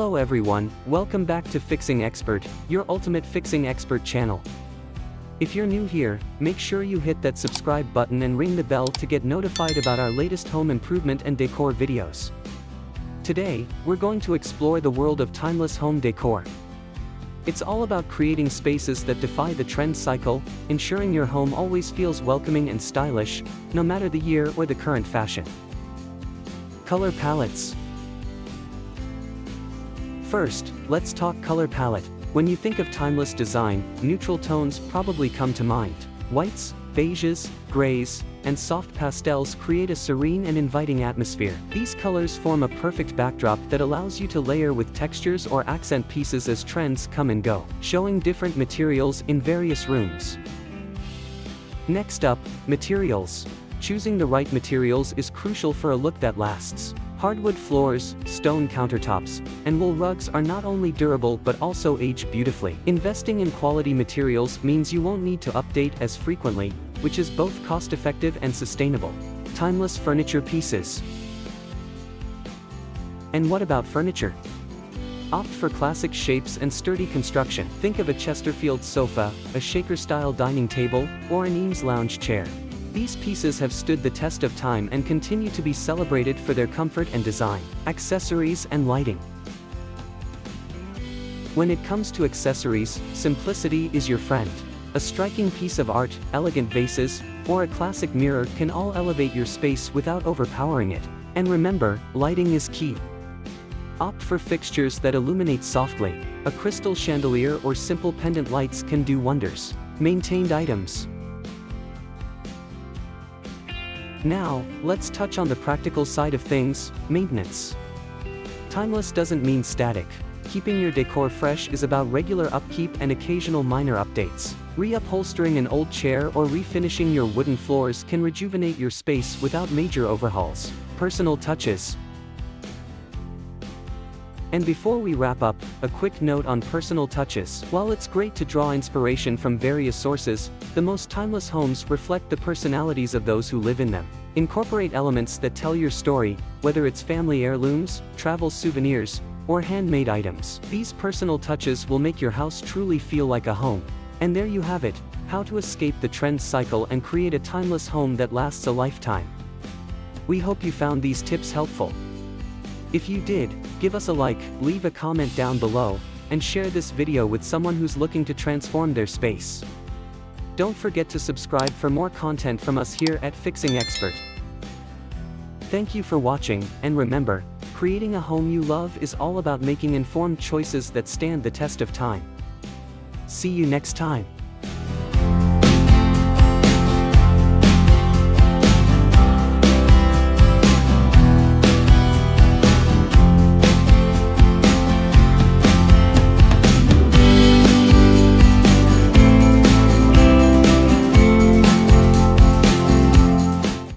Hello everyone, welcome back to Fixing Expert, your ultimate fixing expert channel. If you're new here, make sure you hit that subscribe button and ring the bell to get notified about our latest home improvement and decor videos. Today, we're going to explore the world of timeless home decor. It's all about creating spaces that defy the trend cycle, ensuring your home always feels welcoming and stylish, no matter the year or the current fashion. Color palettes. First, let's talk color palette. When you think of timeless design, neutral tones probably come to mind. Whites, beiges, grays, and soft pastels create a serene and inviting atmosphere. These colors form a perfect backdrop that allows you to layer with textures or accent pieces as trends come and go, showing different materials in various rooms. Next up, materials. Choosing the right materials is crucial for a look that lasts. Hardwood floors, stone countertops, and wool rugs are not only durable but also age beautifully. Investing in quality materials means you won't need to update as frequently, which is both cost-effective and sustainable. Timeless furniture pieces. And what about furniture? Opt for classic shapes and sturdy construction. Think of a Chesterfield sofa, a shaker-style dining table, or an Eames lounge chair. These pieces have stood the test of time and continue to be celebrated for their comfort and design. Accessories and lighting. When it comes to accessories, simplicity is your friend. A striking piece of art, elegant vases, or a classic mirror can all elevate your space without overpowering it. And remember, lighting is key. Opt for fixtures that illuminate softly. A crystal chandelier or simple pendant lights can do wonders. Maintained items. Now, let's touch on the practical side of things, maintenance. Timeless doesn't mean static. Keeping your decor fresh is about regular upkeep and occasional minor updates. Reupholstering an old chair or refinishing your wooden floors can rejuvenate your space without major overhauls. Personal touches. And before we wrap up, a quick note on personal touches. While it's great to draw inspiration from various sources, the most timeless homes reflect the personalities of those who live in them. Incorporate elements that tell your story, whether it's family heirlooms, travel souvenirs, or handmade items. These personal touches will make your house truly feel like a home. And there you have it, how to escape the trend cycle and create a timeless home that lasts a lifetime. We hope you found these tips helpful. If you did, give us a like, leave a comment down below, and share this video with someone who's looking to transform their space. Don't forget to subscribe for more content from us here at Fixing Expert. Thank you for watching, and remember, creating a home you love is all about making informed choices that stand the test of time. See you next time.